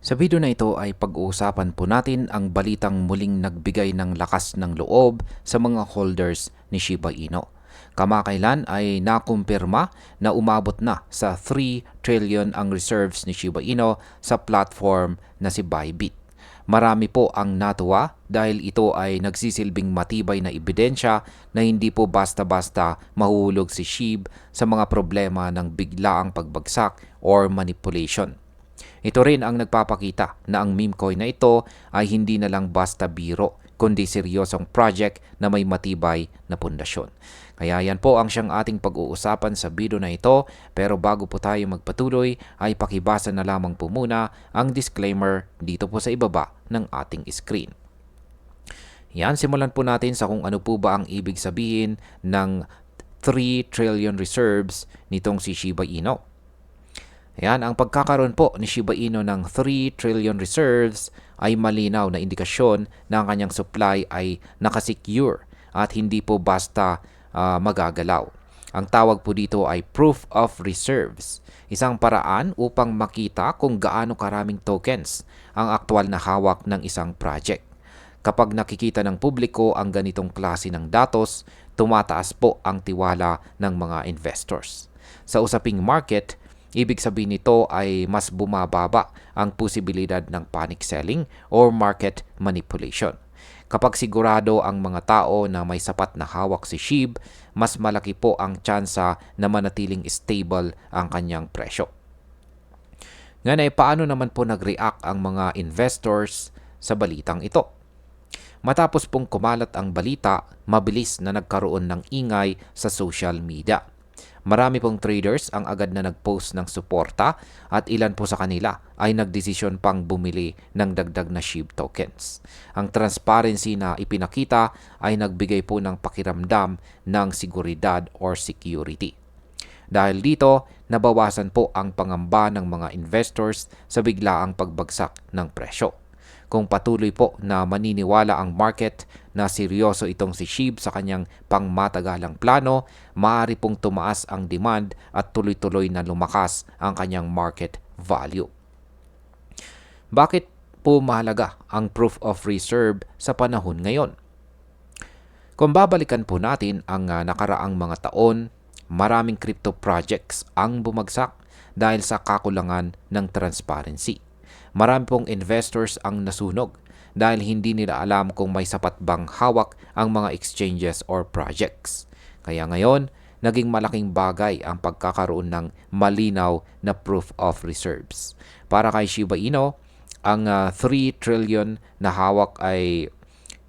Sa video na ito ay pag-uusapan po natin ang balitang muling nagbigay ng lakas ng loob sa mga holders ni Shiba Inu. Kamakailan ay nakumpirma na umabot na sa 3 trillion ang reserves ni Shiba Inu sa platform na si Bybit. Marami po ang natuwa dahil ito ay nagsisilbing matibay na ebidensya na hindi po basta-basta mahuhulog si SHIB sa mga problema ng biglaang pagbagsak or manipulation. Ito rin ang nagpapakita na ang meme coin na ito ay hindi na lang basta biro, kundi seryosong project na may matibay na pundasyon. Kaya yan po ang siyang ating pag-uusapan sa video na ito, pero bago po tayo magpatuloy ay pakibasa na lamang po muna ang disclaimer dito po sa ibaba ng ating screen. Yan, simulan po natin sa kung ano po ba ang ibig sabihin ng 3 trillion reserves nitong si Shiba Inu. Ayan, ang pagkakaroon po ni Shiba Inu ng 3 trillion reserves ay malinaw na indikasyon na ang kanyang supply ay nakasecure at hindi po basta magagalaw. Ang tawag po dito ay proof of reserves, isang paraan upang makita kung gaano karaming tokens ang aktwal na hawak ng isang project. Kapag nakikita ng publiko ang ganitong klase ng datos, tumataas po ang tiwala ng mga investors. Sa usaping market, ibig sabihin nito ay mas bumababa ang posibilidad ng panic selling or market manipulation. Kapag sigurado ang mga tao na may sapat na hawak si SHIB, mas malaki po ang tsansa na manatiling stable ang kanyang presyo. Ngayon ay paano naman po nag-react ang mga investors sa balitang ito? Matapos pong kumalat ang balita, mabilis na nagkaroon ng ingay sa social media. Marami pong traders ang agad na nag-post ng suporta at ilan po sa kanila ay nagdesisyon pang bumili ng dagdag na SHIB tokens. Ang transparency na ipinakita ay nagbigay po ng pakiramdam ng seguridad or security. Dahil dito, nabawasan po ang pangamba ng mga investors sa biglaang pagbagsak ng presyo. Kung patuloy po na maniniwala ang market na seryoso itong si SHIB sa kanyang pangmatagalang plano, maaari pong tumaas ang demand at tuloy-tuloy na lumakas ang kanyang market value. Bakit po mahalaga ang proof of reserve sa panahon ngayon? Kung babalikan po natin ang nakaraang mga taon, maraming crypto projects ang bumagsak dahil sa kakulangan ng transparency. Marami pong investors ang nasunog dahil hindi nila alam kung may sapat bang hawak ang mga exchanges or projects. Kaya ngayon, naging malaking bagay ang pagkakaroon ng malinaw na proof of reserves. Para kay Shiba Inu, ang 3 trillion na hawak ay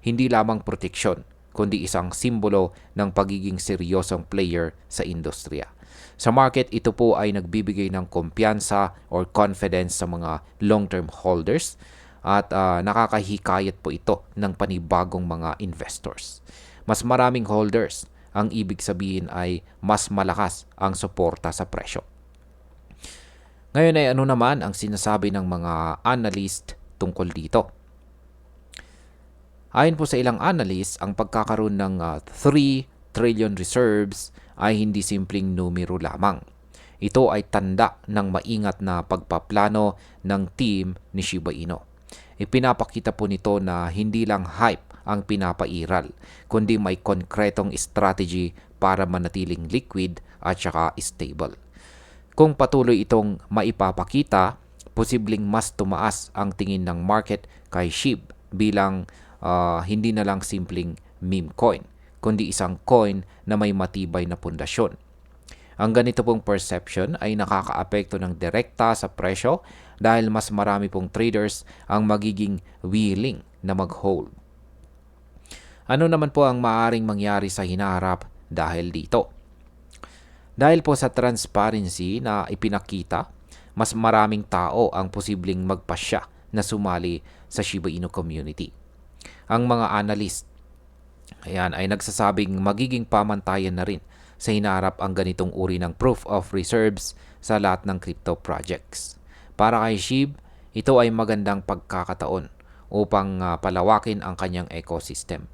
hindi lamang proteksyon, kundi isang simbolo ng pagiging seryosong player sa industriya. Sa market, ito po ay nagbibigay ng kumpiyansa or confidence sa mga long-term holders at nakakahikayat po ito ng panibagong mga investors. Mas maraming holders, ang ibig sabihin ay mas malakas ang suporta sa presyo. Ngayon ay ano naman ang sinasabi ng mga analyst tungkol dito? Ayon po sa ilang analyst, ang pagkakaroon ng 3 trillion reserves ay hindi simpleng numero lamang. Ito ay tanda ng maingat na pagpaplano ng team ni Shiba Inu. Ipinapakita po nito na hindi lang hype ang pinapairal, kundi may konkretong strategy para manatiling liquid at saka stable. Kung patuloy itong maipapakita, posibleng mas tumaas ang tingin ng market kay SHIB bilang hindi na lang simpleng meme coin, kundi isang coin na may matibay na pundasyon. Ang ganito pong perception ay nakakaapekto ng direkta sa presyo dahil mas marami pong traders ang magiging willing na mag-hold. Ano naman po ang maaaring mangyari sa hinaharap dahil dito? Dahil po sa transparency na ipinakita, mas maraming tao ang posibleng magpasya na sumali sa Shiba Inu community. Ang mga analyst ay nagsasabing magiging pamantayan na rin sa hinaharap ang ganitong uri ng proof of reserves sa lahat ng crypto projects. Para kay SHIB, ito ay magandang pagkakataon upang palawakin ang kanyang ecosystem.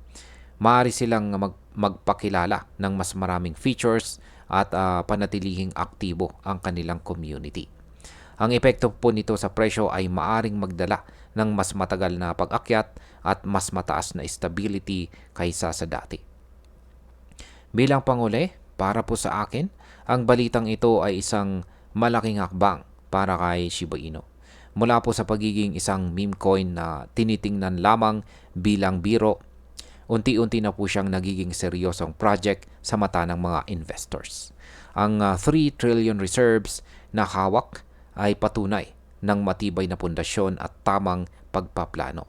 Maaari silang magpakilala ng mas maraming features at panatilihing aktibo ang kanilang community. Ang epekto po nito sa presyo ay maaring magdala ng mas matagal na pag-akyat at mas mataas na stability kaysa sa dati. Bilang panghuli, para po sa akin, ang balitang ito ay isang malaking hakbang para kay Shiba Inu. Mula po sa pagiging isang meme coin na tinitingnan lamang bilang biro, unti-unti na po siyang nagiging seryosong project sa mata ng mga investors. Ang 3 trillion reserves na hawak ay patunay ng matibay na pundasyon at tamang pagpaplano.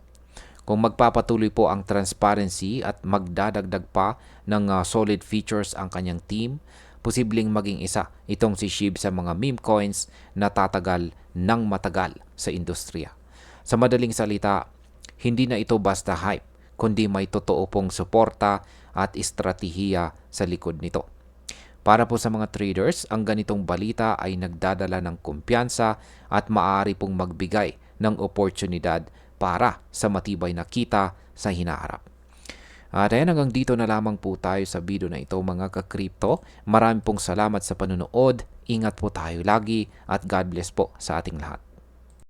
Kung magpapatuloy po ang transparency at magdadagdag pa ng solid features ang kanyang team, posibleng maging isa itong si SHIB sa mga meme coins na tatagal ng matagal sa industriya. Sa madaling salita, hindi na ito basta hype, kundi may totoo pong suporta at estratehiya sa likod nito. Para po sa mga traders, ang ganitong balita ay nagdadala ng kumpiyansa at maaari pong magbigay ng oportunidad para sa matibay na kita sa hinaharap. At ayan, hanggang dito na lamang po tayo sa video na ito mga ka-crypto. Maraming pong salamat sa panunood. Ingat po tayo lagi at God bless po sa ating lahat.